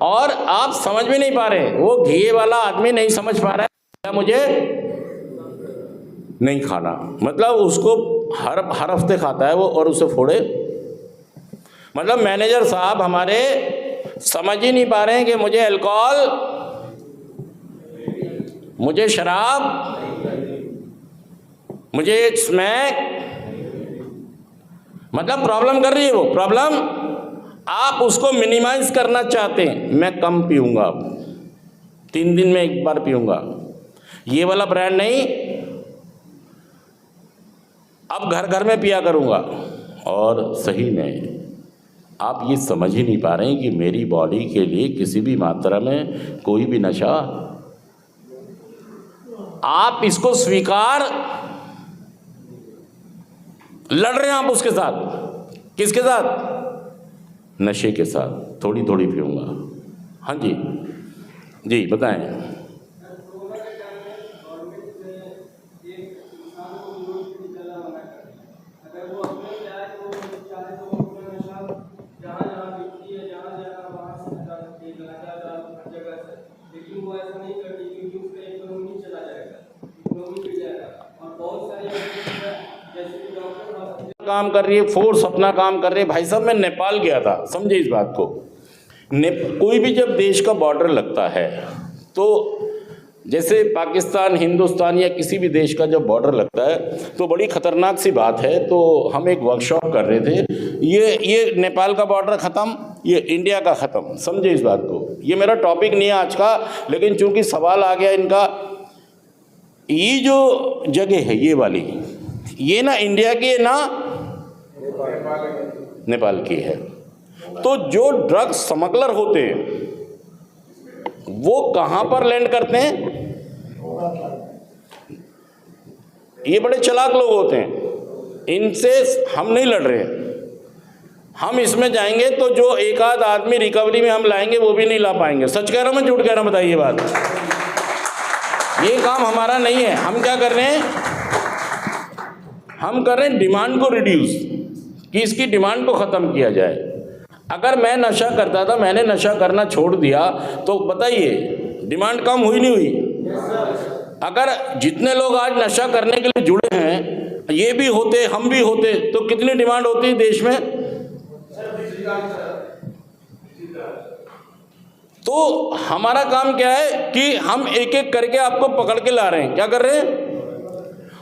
और आप समझ भी नहीं पा रहे, वो घी वाला आदमी नहीं समझ पा रहा है क्या मुझे नहीं खाना, मतलब उसको हर हफ्ते खाता है वो और उसे फोड़े। मतलब मैनेजर साहब हमारे समझ ही नहीं पा रहे हैं कि मुझे अल्कोहल, मुझे शराब, मुझे स्मैक, मतलब प्रॉब्लम कर रही है वो प्रॉब्लम, आप उसको मिनिमाइज करना चाहते हैं। मैं कम पीऊंगा, 3 दिन में 1 बार पीऊंगा, ये वाला ब्रांड नहीं, अब घर घर में पिया करूंगा। और सही में आप ये समझ ही नहीं पा रहे हैं कि मेरी बॉडी के लिए किसी भी मात्रा में कोई भी नशा, आप इसको स्वीकार, लड़ रहे हैं आप उसके साथ, किसके साथ? नशे के साथ। थोड़ी थोड़ी पीऊंगा। हाँ जी जी बताएं। काम कर रही है, फोर्स अपना काम कर रही है। भाई साहब मैं नेपाल गया था, समझे इस बात को। कोई भी जब देश का बॉर्डर लगता है तो जैसे पाकिस्तान, हिंदुस्तान या किसी भी देश का जब बॉर्डर लगता है तो बड़ी खतरनाक सी बात है। तो हम एक वर्कशॉप कर रहे थे, ये नेपाल का बॉर्डर ख़त्म, ये इंडिया का ख़त्म, समझे इस बात को। ये मेरा टॉपिक नहीं है आज का, लेकिन चूंकि सवाल आ गया इनका, ये जो जगह है ये वाली, ये ना इंडिया की है ना नेपाल की है। तो जो ड्रग्स स्मगलर होते हैं वो कहां पर लैंड करते हैं? ये बड़े चालाक लोग होते हैं, इनसे हम नहीं लड़ रहे हैं। हम इसमें जाएंगे तो जो एक आध आदमी रिकवरी में हम लाएंगे वो भी नहीं ला पाएंगे। सच कह रहा हूं मैं झूठ कह रहा हूं? बताइए बात। ये काम हमारा नहीं है। हम क्या कर रहे हैं? हम कर रहे हैं डिमांड को रिड्यूस, कि इसकी डिमांड को ख़त्म किया जाए। अगर मैं नशा करता था, मैंने नशा करना छोड़ दिया, तो बताइए डिमांड कम हुई नहीं हुई? अगर जितने लोग आज नशा करने के लिए जुड़े हैं, ये भी होते, हम भी होते, तो कितनी डिमांड होती देश में? तो हमारा काम क्या है कि हम एक एक करके आपको पकड़ के ला रहे हैं। क्या कर रहे हैं?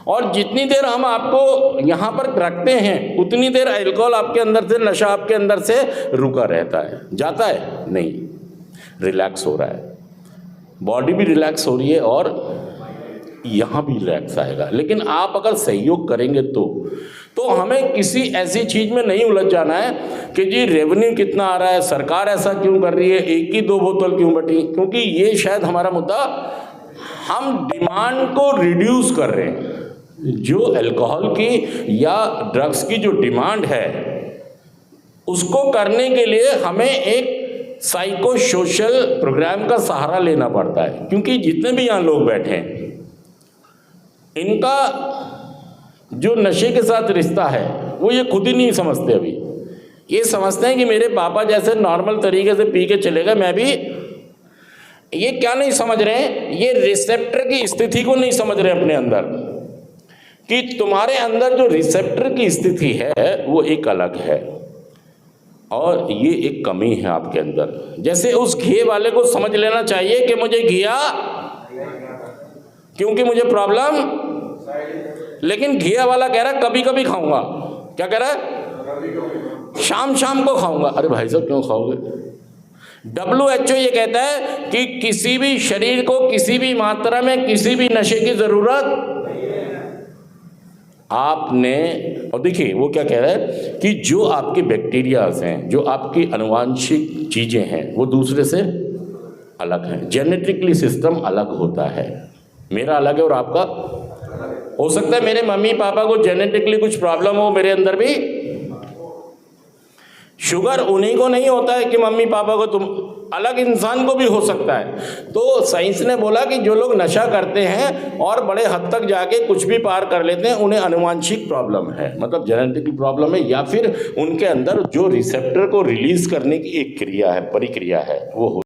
और जितनी देर हम आपको यहाँ पर रखते हैं उतनी देर अल्कोहल आपके अंदर से, नशा आपके अंदर से रुका रहता है। जाता है नहीं, रिलैक्स हो रहा है, बॉडी भी रिलैक्स हो रही है और यहाँ भी रिलैक्स आएगा। लेकिन आप अगर सहयोग करेंगे तो हमें किसी ऐसी चीज़ में नहीं उलझ जाना है कि जी रेवेन्यू कितना आ रहा है, सरकार ऐसा क्यों कर रही है, एक ही 2 बोतल क्यों बटी, क्योंकि ये शायद हमारा मुद्दा। हम डिमांड को रिड्यूस कर रहे हैं। जो अल्कोहल की या ड्रग्स की जो डिमांड है उसको करने के लिए हमें एक साइको सोशल प्रोग्राम का सहारा लेना पड़ता है। क्योंकि जितने भी यहाँ लोग बैठे हैं, इनका जो नशे के साथ रिश्ता है वो ये खुद ही नहीं समझते। अभी ये समझते हैं कि मेरे पापा जैसे नॉर्मल तरीके से पी के चले गए, मैं भी। ये क्या नहीं समझ रहे हैं? ये रिसेप्टर की स्थिति को नहीं समझ रहे अपने अंदर, कि तुम्हारे अंदर जो रिसेप्टर की स्थिति है वो एक अलग है और ये एक कमी है आपके अंदर। जैसे उस घी वाले को समझ लेना चाहिए कि मुझे घिया क्योंकि मुझे प्रॉब्लम, लेकिन घिया वाला कह रहा है कभी कभी खाऊंगा। क्या कह रहा है? शाम शाम को खाऊंगा। अरे भाई साहब क्यों खाओगे? WHO ये कहता है कि किसी भी शरीर को किसी भी मात्रा में किसी भी नशे की जरूरत आपने। और देखिए वो क्या कह रहा है कि जो आपके बैक्टीरियाज हैं, जो आपकी आनुवांशिक चीज़ें हैं वो दूसरे से अलग हैं। जेनेटिकली सिस्टम अलग होता है, मेरा अलग है और आपका। हो सकता है मेरे मम्मी पापा को जेनेटिकली कुछ प्रॉब्लम हो, मेरे अंदर भी शुगर उन्हीं को नहीं होता है कि मम्मी पापा को, तुम अलग इंसान को भी हो सकता है। तो साइंस ने बोला कि जो लोग नशा करते हैं और बड़े हद तक जाके कुछ भी पार कर लेते हैं, उन्हें आनुवांशिक प्रॉब्लम है, मतलब जेनेटिक प्रॉब्लम है, या फिर उनके अंदर जो रिसेप्टर को रिलीज करने की एक क्रिया है, प्रक्रिया है, वो